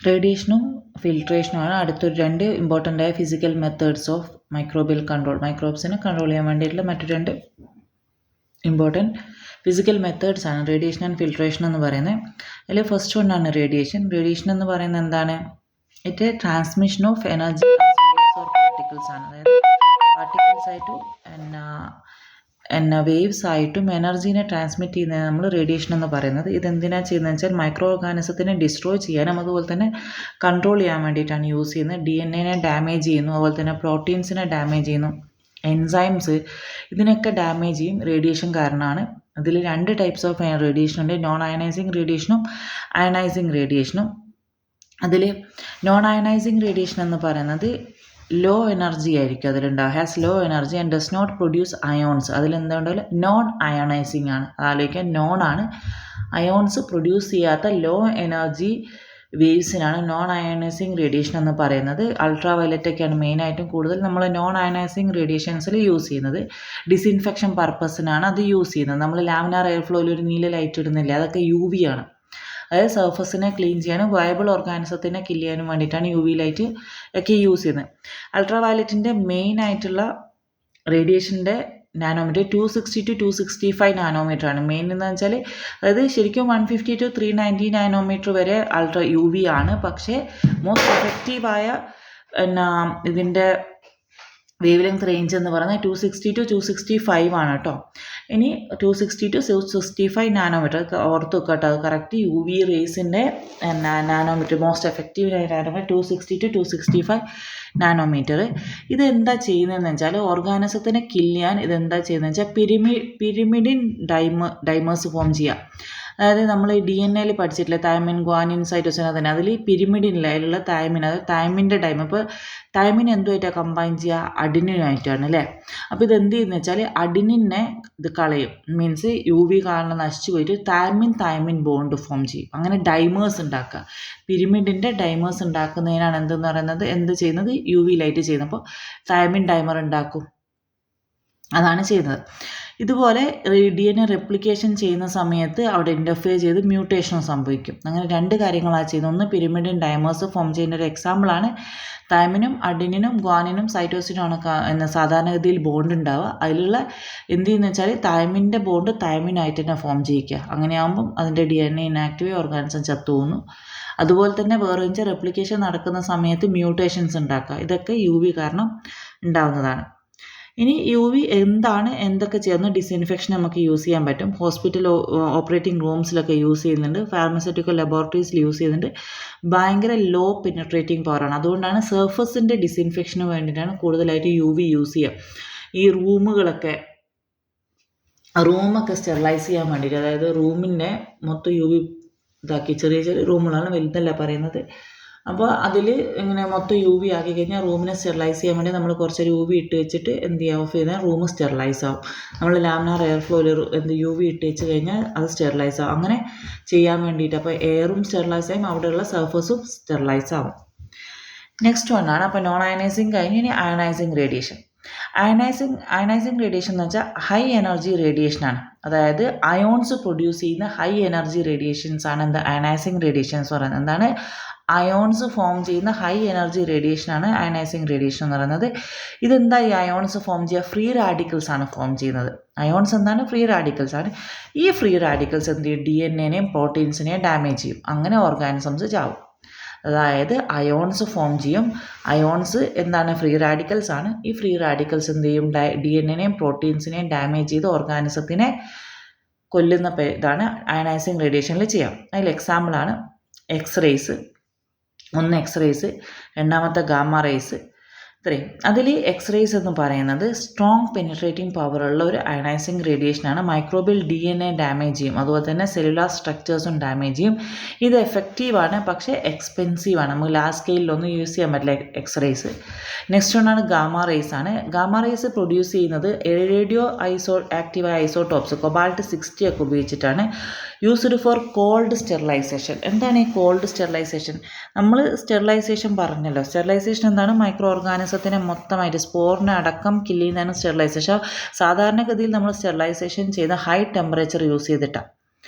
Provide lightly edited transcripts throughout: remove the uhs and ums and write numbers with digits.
റേഡിയേഷനും ഫിൽട്രേഷനുമാണ് അടുത്തൊരു 2 ഇമ്പോർട്ടൻ്റ് ആയ physical methods of microbial control. മൈക്രോബ്സിനെ കൺട്രോൾ ചെയ്യാൻ വേണ്ടിയിട്ടുള്ള മറ്റു 2 ഇമ്പോർട്ടൻറ്റ് ഫിസിക്കൽ മെത്തേഡ്സ് ആണ് റേഡിയേഷൻ ആൻഡ് ഫിൽട്രേഷൻ എന്ന് പറയുന്നത്. അതിൽ ഫസ്റ്റ് വണ്ണാണ് റേഡിയേഷൻ. റേഡിയേഷൻ എന്ന് പറയുന്നത് എന്താണ്? It transmission of energy or particles ആണ്. അതായത് പാർട്ടിക്കിൾസ് ആയിട്ടും വേവ്സ് ആയിട്ടും എനർജീനെ ട്രാൻസ്മിറ്റ് ചെയ്യുന്നതാണ് നമ്മൾ റേഡിയേഷൻ എന്ന് പറയുന്നത്. ഇതെന്തിനാണ് ചെയ്യുന്നത് വെച്ചാൽ മൈക്രോ ഓർഗാനിസത്തിനെ ഡിസ്ട്രോയ് ചെയ്യാനും അതുപോലെ തന്നെ കൺട്രോൾ ചെയ്യാൻ വേണ്ടിയിട്ടാണ് യൂസ് ചെയ്യുന്നത്. DNA ഡാമേജ് ചെയ്യുന്നു, അതുപോലെ തന്നെ പ്രോട്ടീൻസിനെ ഡാമേജ് ചെയ്യുന്നു, എൻസൈംസ് ഇതിനൊക്കെ ഡാമേജ് ചെയ്യും റേഡിയേഷൻ കാരണമാണ്. അതിൽ 2 ടൈപ്സ് ഓഫ് റേഡിയേഷൻ ഉണ്ട്. നോൺ അയണൈസിങ് റേഡിയേഷനും അയണൈസിങ് റേഡിയേഷനും. അതിൽ നോൺ അയണൈസിങ് റേഡിയേഷൻ എന്ന് പറയുന്നത് ലോ എനർജി ആയിരിക്കും അതിലുണ്ടാവുക. Has low energy and does not produce ions. അതിലെന്തുകൊണ്ടല്ല നോൺ അയണൈസിങ് ആണ്. ആലോചിക്കാൻ നോൺ ആണ്. അയോൺസ് പ്രൊഡ്യൂസ് ചെയ്യാത്ത ലോ എനർജി വേവ്സിനാണ് നോൺ അയണൈസിങ് റേഡിയേഷൻ എന്ന് പറയുന്നത്. അൾട്രാ വയലറ്റ് ഒക്കെയാണ് മെയിനായിട്ടും കൂടുതൽ നമ്മൾ നോൺ അയണൈസിങ് റേഡിയേഷൻസിൽ യൂസ് ചെയ്യുന്നത്. ഡിസിൻഫെക്ഷൻ പർപ്പസിനാണ് അത് യൂസ് ചെയ്യുന്നത്. നമ്മൾ ലാമിനാർ എയർ ഫ്ലോയിൽ ഒരു നീല ലൈറ്റ് ഇടുന്നില്ല, അതൊക്കെ UV ആണ്. അതായത് സർഫസിനെ ക്ലീൻ ചെയ്യാനും വയബിൾ ഓർഗാനിസത്തിനെ കില്ല് ചെയ്യാനും വേണ്ടിയിട്ടാണ് UV ലൈറ്റ് ഒക്കെ യൂസ് ചെയ്യുന്നത്. അൾട്രാ വയലറ്റിൻ്റെ മെയിൻ ആയിട്ടുള്ള റേഡിയേഷൻ്റെ നാനോമീറ്റർ 260 to 265 നാനോമീറ്റർ ആണ്. മെയിൻ എന്ന് വെച്ചാൽ അതായത് ശരിക്കും 150 to 390 നാനോമീറ്റർ വരെ അൾട്രാ UV ആണ്. പക്ഷേ മോസ്റ്റ് എഫക്റ്റീവായ ഇതിൻ്റെ വേവ് ലെങ്ത് റേഞ്ച് എന്ന് പറയുന്നത് 260 to 265 ആണ് കേട്ടോ. ഇനി 260 to 265 നാനോമീറ്റർ ഓർത്ത് വെക്കട്ടോ, അത് കറക്റ്റ്. UV റേസിൻ്റെ nanometre most effective nanometre 260 to 265 nanometre. ഇതെന്താ ചെയ്യുന്നതെന്ന് വെച്ചാൽ ഓർഗാനിസത്തിനെ കില്ല് ചെയ്യാൻ ഇതെന്താ ചെയ്യുന്നതെന്ന് വെച്ചാൽ പിരിമിഡിൻ ഡൈമേഴ്സ് ഫോം ചെയ്യുക. അതായത് നമ്മൾ DNA പഠിച്ചിട്ടില്ല തൈമിൻ, ഗ്വാനിൻ, സൈറ്റോസിൻ, തന്നെ അതിൽ പിരിമിഡിനില്ല അതിലുള്ള തൈമിൻ, അതായത് തൈമിൻ്റെ ഡൈം. അപ്പോൾ തൈമിൻ എന്തുമായിട്ടാണ് കമ്പൈൻ ചെയ്യുക? അഡിനുമായിട്ടാണ് അല്ലേ. അപ്പോൾ ഇതെന്ത് ചെയ്യുന്നത് വെച്ചാൽ അഡിനിനെ ഇത് കളയും. മീൻസ് UV കാരണം നശിച്ചു പോയിട്ട് തൈമിൻ ബോണ്ട് ഫോം ചെയ്യും. അങ്ങനെ ഡൈമേഴ്സ് ഉണ്ടാക്കുക. പിരിമിഡിൻ്റെ ഡൈമേഴ്സ് ഉണ്ടാക്കുന്നതിനാണ് എന്തെന്ന് പറയുന്നത് എന്ത് ചെയ്യുന്നത്? UV ലൈറ്റ് ചെയ്യുന്നത്. അപ്പോൾ തൈമിൻ ഡൈമർ ഉണ്ടാക്കും, അതാണ് ചെയ്യുന്നത്. ഇതുപോലെ DNA റെപ്ലിക്കേഷൻ ചെയ്യുന്ന സമയത്ത് അവിടെ ഇൻ്റർഫിയർ ചെയ്ത് മ്യൂട്ടേഷൻ സംഭവിക്കും. അങ്ങനെ 2 കാര്യങ്ങളാണ് ചെയ്യുന്നത്. ഒന്ന് പിരിമിഡിൻ ഡൈമേഴ്സ് ഫോം ചെയ്യുന്ന ഒരു എക്സാമ്പിളാണ് തൈമിനും അഡിനിനും ഗ്വാനിനും സൈറ്റോസിനുമാണ് സാധാരണഗതിയിൽ ബോണ്ട് ഉണ്ടാവുക. അതിലുള്ള എന്ത് ചെയ്യുന്നത് വെച്ചാൽ തൈമിൻ്റെ ബോണ്ട് തൈമിനായിട്ട് തന്നെ ഫോം ചെയ്യിക്കുക. അങ്ങനെയാകുമ്പം അതിൻ്റെ DNA ഇനാക്റ്റീവ് ഓർഗാനിസം ചത്തുപോകുന്നു. അതുപോലെ തന്നെ വേറെ റെപ്ലിക്കേഷൻ നടക്കുന്ന സമയത്ത് മ്യൂട്ടേഷൻസ് ഉണ്ടാക്കുക. ഇതൊക്കെ UV കാരണം ഉണ്ടാവുന്നതാണ്. ഇനി UV എന്തൊക്കെ ചെയ്യുന്നു? ഡിസിൻഫെക്ഷൻ നമുക്ക് യൂസ് ചെയ്യാൻ പറ്റും. ഹോസ്പിറ്റൽ ഓപ്പറേറ്റിംഗ് റൂംസിലൊക്കെ യൂസ് ചെയ്യുന്നുണ്ട്. ഫാർമസ്യൂട്ടിക്കൽ ലബോറട്ടറീസിൽ യൂസ് ചെയ്യുന്നുണ്ട്. ഭയങ്കര ലോ പെനിട്രേറ്റിംഗ് പവറാണ്. അതുകൊണ്ടാണ് സർഫസിൻ്റെ ഡിസിൻഫെക്ഷന് വേണ്ടിയിട്ടാണ് കൂടുതലായിട്ട് UV യൂസ് ചെയ്യുക. ഈ റൂമൊക്കെ സ്റ്റെറിലൈസ് ചെയ്യാൻ വേണ്ടിയിട്ട്, അതായത് റൂമിൻ്റെ മൊത്തം UV ഇതാക്കി, ചെറിയ ചെറിയ റൂമുകളാണ്, വലുതല്ല പറയുന്നത്. അപ്പോൾ അതിൽ ഇങ്ങനെ മൊത്തം UV ആക്കി കഴിഞ്ഞാൽ റൂമിനെ സ്റ്റെറിലൈസ് ചെയ്യാൻ വേണ്ടി നമ്മൾ കുറച്ചൊരു UV ഇട്ട് വെച്ചിട്ട് എന്ത് ചെയ്യുക, ഓഫ് ചെയ്താൽ റൂം സ്റ്റെറിലൈസ് ആവും. നമ്മൾ ലാമിനാർ എയർ ഫ്ലോയിൽ UV ഇട്ട് വെച്ച് കഴിഞ്ഞാൽ അത് സ്റ്റെറിലൈസ് ആവും. അങ്ങനെ ചെയ്യാൻ വേണ്ടിയിട്ട് അപ്പോൾ എയറും സ്റ്റെറിലൈസ് ആവും, അവിടെയുള്ള സർഫസും സ്റ്റെറിലൈസ് ആവും. നെക്സ്റ്റ് വണ്ണാണ് അപ്പോൾ നോൺ അയണൈസിങ് കഴിഞ്ഞ് ഇനി അയണൈസിങ് റേഡിയേഷൻ. അയണൈസിങ് റേഡിയേഷൻ എന്ന് വെച്ചാൽ ഹൈ എനർജി റേഡിയേഷനാണ്. അതായത് അയോൺസ് പ്രൊഡ്യൂസ് ചെയ്യുന്ന ഹൈ എനർജി റേഡിയേഷൻസ് ആണ് എന്താ അയണൈസിങ് റേഡിയേഷൻസ് പറയുന്നത്. എന്താണ്? അയോൺസ് ഫോം ചെയ്യുന്ന ഹൈ എനർജി റേഡിയേഷനാണ് അയണൈസിങ് റേഡിയേഷൻ എന്ന് പറയുന്നത്. ഇതെന്താ ഈ അയോൺസ് ഫോം ചെയ്യുക? ഫ്രീ റാഡിക്കൽസ് ആണ് ഫോം ചെയ്യുന്നത്. അയോൺസ് എന്താണ്? ഫ്രീ റാഡിക്കൽസ് ആണ്. ഈ ഫ്രീ റാഡിക്കൽസ് എന്ത് ചെയ്യും? DNA പ്രോട്ടീൻസിനെയും ഡാമേജ് ചെയ്യും. അങ്ങനെ ഓർഗാനിസംസ് ചാവും. അതായത് അയോൺസ് ഫോം ചെയ്യും. അയോൺസ് എന്താണ്? ഫ്രീ റാഡിക്കൽസ് ആണ്. ഈ ഫ്രീ റാഡിക്കൽസ് എന്ത് ചെയ്യും? DNA പ്രോട്ടീൻസിനെയും ഡാമേജ് ചെയ്ത് ഓർഗാനിസത്തിനെ കൊല്ലുന്ന ഇതാണ് അയണൈസിങ് റേഡിയേഷനിൽ ചെയ്യാം. അതിൽ എക്സാമ്പിളാണ് എക്സ്റേസ്. ഒന്ന് എക്സ്റേസ്, രണ്ടാമത്തെ ഗാമ റേസ്, ഇത്രയും. അതിൽ എക്സ്റേസ് എന്ന് പറയുന്നത് സ്ട്രോങ് പെനിട്രേറ്റിംഗ് പവറുള്ള ഒരു അയണൈസിങ് റേഡിയേഷനാണ്. മൈക്രോബിയൽ DNA ഡാമേജ് ചെയ്യും, അതുപോലെ തന്നെ സെല്ലുലാർ സ്ട്രക്ചേഴ്സും ഡാമേജ് ചെയ്യും. ഇത് എഫക്റ്റീവാണ്, പക്ഷേ എക്സ്പെൻസീവാണ്. നമുക്ക് ലാർജ് സ്കെയിലൊന്നും യൂസ് ചെയ്യാൻ പറ്റില്ല എക്സ്റേസ്. നെക്സ്റ്റ് വണ്ണാണ് ഗാമ റേസ് ആണ്. ഗാമ റേസ് പ്രൊഡ്യൂസ് ചെയ്യുന്നത് റേഡിയോ ആക്റ്റീവായ ഐസോട്ടോപ്സ് കൊബാൾട്ട് 60 ഒക്കെ ഉപയോഗിച്ചിട്ടാണ്. Used for cold sterilisation. എന്താണ് ഈ കോൾഡ് സ്റ്റെറിലൈസേഷൻ? നമ്മൾ സ്റ്റെറിലൈസേഷൻ പറഞ്ഞല്ലോ. സ്റ്റെറിലൈസേഷൻ എന്താണ്? മൈക്രോ ഓർഗാനിസത്തിനെ മൊത്തമായിട്ട് സ്പോറിനെ അടക്കം കില്ല് ചെയ്യുന്നതാണ് സ്റ്റെറിലൈസേഷൻ. സാധാരണഗതിയിൽ നമ്മൾ സ്റ്റെറിലൈസേഷൻ ചെയ്ത ഹൈ ടെമ്പറേച്ചർ യൂസ് ചെയ്തിട്ടാണ്.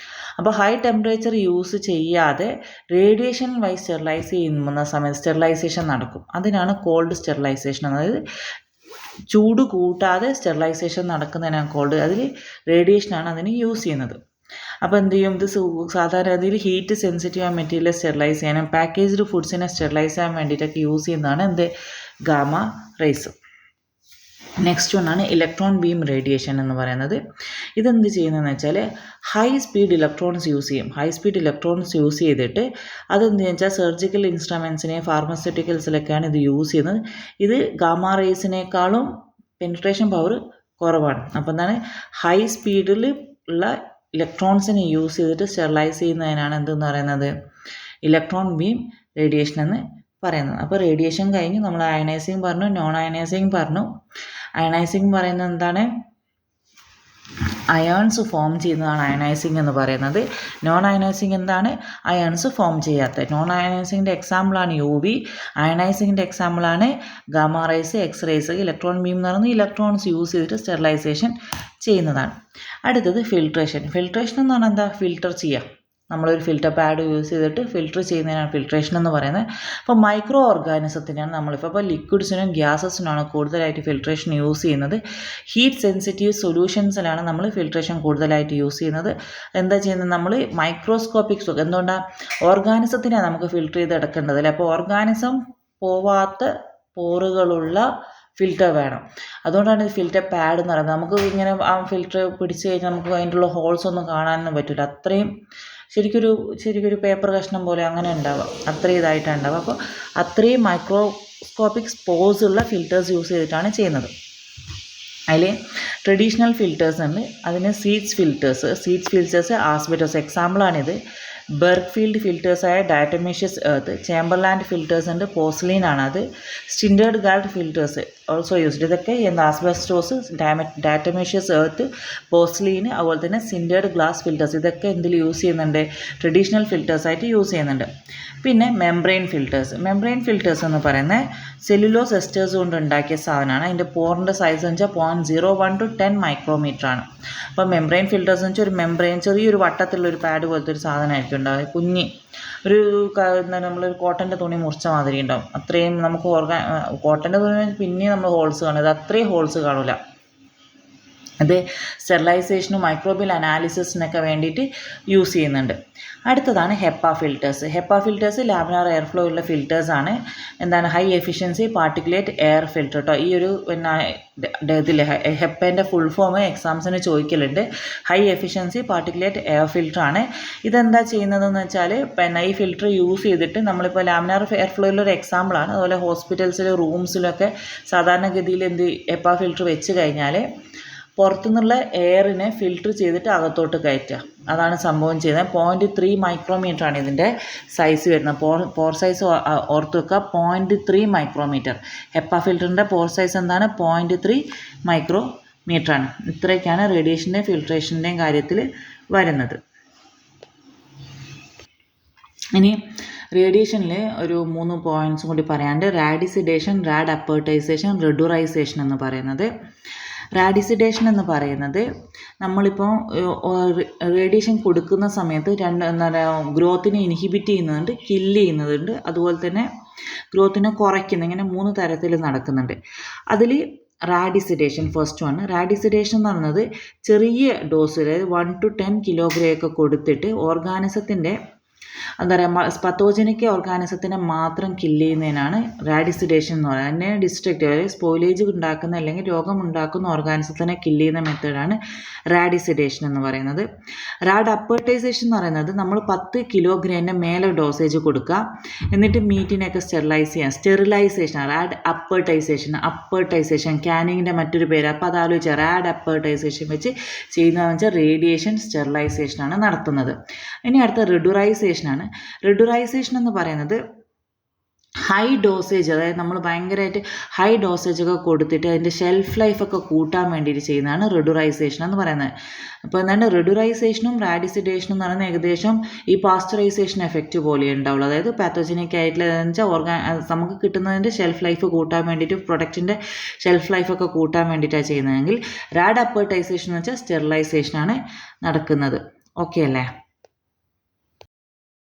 അപ്പോൾ ഹൈ ടെമ്പറേച്ചർ യൂസ് ചെയ്യാതെ റേഡിയേഷൻ വൈസ് സ്റ്റെറിലൈസ് ചെയ്യുന്ന സമയത്ത് സ്റ്റെറിലൈസേഷൻ നടക്കും. അതിനാണ് കോൾഡ് സ്റ്റെറിലൈസേഷൻ. അതായത് ചൂട് കൂട്ടാതെ സ്റ്റെറിലൈസേഷൻ നടക്കുന്നതിനാണ് കോൾഡ്. അതിൽ റേഡിയേഷനാണ് അതിന് യൂസ് ചെയ്യുന്നത്. അപ്പോൾ എന്ത് ചെയ്യും, ഇത് സാധാരണ രീതിയിൽ ഹീറ്റ് സെൻസിറ്റീവ് ആയ മെറ്റീരിയൽ സ്റ്റെറിലൈസ് ചെയ്യാനും പാക്കേജ്ഡ് ഫുഡ്സിനെ സ്റ്റെറിലൈസ് ചെയ്യാൻ വേണ്ടിയിട്ടൊക്കെ യൂസ് ചെയ്യുന്നതാണ് എന്ത് ഗാമ റേസ്. നെക്സ്റ്റ് ഒന്നാണ് ഇലക്ട്രോൺ ബീം റേഡിയേഷൻ എന്ന് പറയുന്നത്. ഇതെന്ത് ചെയ്യുന്നതെന്ന് വെച്ചാൽ ഹൈ സ്പീഡ് ഇലക്ട്രോൺസ് യൂസ് ചെയ്യും. ഹൈ സ്പീഡ് ഇലക്ട്രോൺസ് യൂസ് ചെയ്തിട്ട് അതെന്ത് വെച്ചാൽ സർജിക്കൽ ഇൻസ്ട്രുമെൻസിനെ ഫാർമസ്യൂട്ടിക്കൽസിലൊക്കെയാണ് ഇത് യൂസ് ചെയ്യുന്നത്. ഇത് ഗാമ റേസിനേക്കാളും പെനിട്രേഷൻ പവർ കുറവാണ്. അപ്പോൾ എന്താണ് ഹൈ സ്പീഡിൽ ഉള്ള ഇലക്ട്രോൺസിനെ യൂസ് ചെയ്തിട്ട് സ്റ്റെറിലൈസ് ചെയ്യുന്നതിനാണ് എന്തെന്ന് പറയുന്നത് ഇലക്ട്രോൺ ബീം റേഡിയേഷൻ എന്ന് പറയുന്നത്. അപ്പോൾ റേഡിയേഷൻ കഴിഞ്ഞ് നമ്മൾ അയണൈസിങ് പറഞ്ഞു, നോൺ അയണൈസിങ് പറഞ്ഞു. അയണൈസിങ് പറയുന്നത് എന്താണ്, അയേൺസ് ഫോം ചെയ്യുന്നതാണ് അയണൈസിങ് എന്ന് പറയുന്നത്. നോൺ അയണൈസിങ് എന്താണ്, അയേൺസ് ഫോം ചെയ്യാത്ത. നോൺ അയണൈസിങ്ങിൻ്റെ എക്സാമ്പിളാണ് UV, അയണൈസിങ്ങിൻ്റെ എക്സാമ്പിളാണ് gamma rays, X rays. Electron beam എന്ന് പറയുന്നത് ഇലക്ട്രോൺസ് യൂസ് ചെയ്തിട്ട് സ്റ്റെറിലൈസേഷൻ ചെയ്യുന്നതാണ്. അടുത്തത് ഫിൽട്രേഷൻ. ഫിൽട്രേഷൻ എന്ന് പറഞ്ഞാൽ എന്താ, ഫിൽട്ടർ ചെയ്യുക. നമ്മളൊരു ഫിൽറ്റർ പാഡ് യൂസ് ചെയ്തിട്ട് ഫിൽറ്റർ ചെയ്യുന്നതിനാണ് ഫിൽട്രേഷൻ എന്ന് പറയുന്നത്. അപ്പോൾ മൈക്രോ ഓർഗാനിസത്തിനാണ് നമ്മളിപ്പോൾ ലിക്വിഡ്സിനും ഗ്യാസസിനാണ് കൂടുതലായിട്ട് ഫിൽട്രേഷൻ യൂസ് ചെയ്യുന്നത്. ഹീറ്റ് സെൻസിറ്റീവ് സൊല്യൂഷൻസിലാണ് നമ്മൾ ഫിൽട്രേഷൻ കൂടുതലായിട്ട് യൂസ് ചെയ്യുന്നത്. എന്താ ചെയ്യുന്നത്, നമ്മൾ മൈക്രോസ്കോപ്പിക് എന്തുകൊണ്ടാണ് ഓർഗാനിസത്തിനാണ് നമുക്ക് ഫിൽറ്റർ ചെയ്ത് എടുക്കേണ്ടത് അല്ലേ. അപ്പോൾ ഓർഗാനിസം പോവാത്ത പോറുകളുള്ള ഫിൽറ്റർ വേണം. അതുകൊണ്ടാണ് ഇത് ഫിൽറ്റർ പാഡ് എന്ന് പറയുന്നത്. നമുക്ക് ഇങ്ങനെ ആ ഫിൽറ്റർ പിടിച്ച് കഴിഞ്ഞാൽ നമുക്ക് അതിൻ്റെ ഹോൾസ് ഒന്നും കാണാനൊന്നും പറ്റില്ല. അത്രയും ശരിക്കൊരു പേപ്പർ കഷ്ണം പോലെ അങ്ങനെ ഉണ്ടാവുക, അത്രയും ഇതായിട്ടാണ് ഉണ്ടാവുക. അപ്പോൾ അത്രയും മൈക്രോസ്കോപ്പിക് സ്പോസ് ഉള്ള ഫിൽറ്റേഴ്സ് യൂസ് ചെയ്തിട്ടാണ് ചെയ്യുന്നത്. അതിൽ ട്രഡീഷണൽ ഫിൽറ്റേഴ്സ് ഉണ്ട്, അതിന് സീഡ്സ് ഫിൽറ്റേഴ്സ് ആസ്ബറ്റോസ് എക്സാമ്പിളാണിത്. ബെർഗ്ഫീൽഡ് ഫിൽറ്റേഴ്സായ ഡയറ്റമീഷ്യസ് എർത്ത്, ചേംബർലാൻഡ് ഫിൽറ്റേഴ്സ് ഉണ്ട്, പോസ്ലിൻ ആണ് അത്. Sintered guard filters also used. ഇതൊക്കെ ആസ്ബസ്റ്റോസ്, ഡയറ്റമീഷ്യസ് എർത്ത്, പോസ്ലീൻ, അതുപോലെ തന്നെ സിൻഡേർഡ് ഗ്ലാസ് ഫിൽറ്റേഴ്സ്, ഇതൊക്കെ എന്തിൽ യൂസ് ചെയ്യുന്നുണ്ട്, ട്രഡീഷണൽ ഫിൽറ്റേഴ്സായിട്ട് യൂസ് ചെയ്യുന്നുണ്ട്. പിന്നെ മെംബ്രെയിൻ ഫിൽറ്റേഴ്സ് എന്ന് പറയുന്നത് സെല്ലുലോസ് എസ്റ്റേഴ്സ് കൊണ്ട് ഉണ്ടാക്കിയ സാധനമാണ്. അതിൻ്റെ പോറിൻ്റെ സൈസ് എന്ന് വെച്ചാൽ 0.01 to 10 മൈക്രോമീറ്റർ ആണ്. അപ്പോൾ മെംബ്രെയിൻ ഫിൽറ്റേഴ്സ് എന്ന് വെച്ചാൽ ഒരു മെംബ്രെയിൻ ചെറിയൊരു വട്ടത്തിലുള്ള ഒരു പാഡ് പോലത്തെ ഒരു സാധനമായിരിക്കും ഉണ്ടാവുക. കുഞ്ഞി നമ്മളൊരു കോട്ടൻ്റെ തുണി മുറിച്ച മാതിരി ഉണ്ടാവും. അത്രയും നമുക്ക് കോട്ടൻ്റെ തുണി പിന്നെ നമ്മൾ ഹോൾസ് കാണും, ഇത് അത്രയും ഹോൾസ് കാണില്ല. അത് സ്റ്റെറിലൈസേഷനും മൈക്രോബിയൽ അനാലിസിസിനൊക്കെ വേണ്ടിയിട്ട് യൂസ് ചെയ്യുന്നുണ്ട്. അടുത്തതാണ് HEPA filters laminar air flow ഉള്ള ഫിൽറ്റേഴ്സാണ്. എന്താണ് high efficiency particulate air filter കേട്ടോ. ഈ ഒരു ഇതിൽ ഹെപ്പേൻ്റെ ഫുൾ ഫോം എക്സാംസിന് ചോദിക്കലുണ്ട്. ഹൈ എഫിഷ്യൻസി പാർട്ടിക്കുലേറ്റ് എയർ ഫിൽറ്ററാണ്. ഇതെന്താ ചെയ്യുന്നതെന്ന് വെച്ചാൽ ഈ ഫിൽറ്റർ യൂസ് ചെയ്തിട്ട് നമ്മളിപ്പോൾ ലാമിനാർ എയർ ഫ്ലോയിലൊരു എക്സാമ്പിളാണ്. അതുപോലെ ഹോസ്പിറ്റൽസിൽ റൂംസിലൊക്കെ സാധാരണഗതിയിൽ ഹെപ്പ ഫിൽറ്റർ വെച്ച് കഴിഞ്ഞാൽ പുറത്തുനിന്നുള്ള എയറിനെ ഫിൽറ്റർ ചെയ്തിട്ട് അകത്തോട്ട് കയറ്റുക. അതാണ് സംഭവം ചെയ്യുന്നത്. 0.3 മൈക്രോമീറ്റർ ആണ് ഇതിൻ്റെ സൈസ് വരുന്നത്. പോർ സൈസ് ഓർത്ത് വെക്കുക, 0.3 മൈക്രോമീറ്റർ. ഹെപ്പ ഫിൽറ്ററിൻ്റെ പോർ സൈസ് എന്താണ്, 0.3 മൈക്രോമീറ്റർ ആണ്. ഇത്രയൊക്കെയാണ് റേഡിയേഷൻ്റെയും ഫിൽട്രേഷൻ്റെയും കാര്യത്തിൽ വരുന്നത്. ഇനി റേഡിയേഷനിൽ ഒരു 3 പോയിൻറ്റ്സും കൂടി പറയാണ്ട്, റാഡിസിഡേഷൻ, റാഡ് അപ്പേർട്ടൈസേഷൻ, റെഡുറൈസേഷൻ എന്ന് പറയുന്നത്. റാഡിസിഡേഷൻ എന്ന് പറയുന്നത് നമ്മളിപ്പോൾ റേഡിയേഷൻ കൊടുക്കുന്ന സമയത്ത് ഗ്രോത്തിനെ ഇൻഹിബിറ്റ് ചെയ്യുന്നുണ്ട്, കില്ല് ചെയ്യുന്നതുണ്ട്, അതുപോലെ തന്നെ ഗ്രോത്തിനെ കുറയ്ക്കുന്ന, ഇങ്ങനെ 3 തരത്തിൽ നടക്കുന്നുണ്ട്. അതിൽ റാഡിസിഡേഷൻ ഫസ്റ്റ് ആണ്. റാഡിസിഡേഷൻ എന്ന് പറയുന്നത് ചെറിയ ഡോസ്, അതായത് 1 to 10 കിലോഗ്രാം ഒക്കെ കൊടുത്തിട്ട് ഓർഗാനിസത്തിൻ്റെ പത്തോജനിക് ഓർഗാനിസത്തിനെ മാത്രം കില്ല് ചെയ്യുന്നതിനാണ് റാഡിസിഡേഷൻ എന്ന് പറയുന്നത്. അതിനെ ഡിസ്ട്രക്റ്റീവ്, അതായത് സ്പോയിലേജ് ഉണ്ടാക്കുന്ന അല്ലെങ്കിൽ രോഗമുണ്ടാക്കുന്ന ഓർഗാനിസത്തിനെ കില്ല് ചെയ്യുന്ന മെത്തേഡാണ് റാഡിസിഡേഷൻ എന്ന് പറയുന്നത്. റാഡ് അപ്പേർട്ടൈസേഷൻ എന്ന് പറയുന്നത് നമ്മൾ 10 കിലോഗ്രാമിൻ്റെ മേലെ ഡോസേജ് കൊടുക്കുക, എന്നിട്ട് മീറ്റിനെയൊക്കെ സ്റ്റെറിലൈസേഷൻ. റാഡ് അപ്പേർട്ടൈസേഷൻ ക്യാനിങ്ങിൻ്റെ മറ്റൊരു പേര്. അപ്പോൾ അത് ആലോചിച്ചാൽ റാഡ് അപ്പേർട്ടൈസേഷൻ വെച്ച് ചെയ്യുന്നതെന്ന് വെച്ചാൽ റേഡിയേഷൻ സ്റ്റെറിലൈസേഷനാണ് നടത്തുന്നത്. ഇനി അടുത്ത റെഡുറൈസേഷനാണ്. റെഡുറൈസേഷൻ എന്ന് പറയുന്നത് ഹൈ ഡോസേജ്, അതായത് നമ്മൾ ഭയങ്കരമായിട്ട് ഹൈ ഡോസേജ് ഒക്കെ കൊടുത്തിട്ട് അതിൻ്റെ ഷെൽഫ് ലൈഫൊക്കെ കൂട്ടാൻ വേണ്ടിയിട്ട് ചെയ്യുന്നതാണ് റെഡുറൈസേഷൻ എന്ന് പറയുന്നത്. അപ്പോൾ എന്താണ് റെഡുറൈസേഷനും റാഡിസിഡേഷനും എന്ന് പറയുന്നത് ഏകദേശം ഈ പാസ്ചറൈസേഷൻ എഫക്റ്റ് പോലെ ഉണ്ടാവുള്ളൂ. അതായത് പാത്തോജനിക് ആയിട്ടുള്ള വെച്ചാൽ നമുക്ക് കിട്ടുന്നതിൻ്റെ ഷെൽഫ് ലൈഫ് കൂട്ടാൻ വേണ്ടിയിട്ട്, പ്രൊഡക്റ്റിൻ്റെ ഷെൽഫ് ലൈഫൊക്കെ കൂട്ടാൻ വേണ്ടിയിട്ടാണ് ചെയ്യുന്നതെങ്കിൽ റാഡ് അപ്പേർട്ടൈസേഷൻ എന്ന് വെച്ചാൽ സ്റ്റെറിലൈസേഷനാണ് നടക്കുന്നത്. ഓക്കെ അല്ലേ?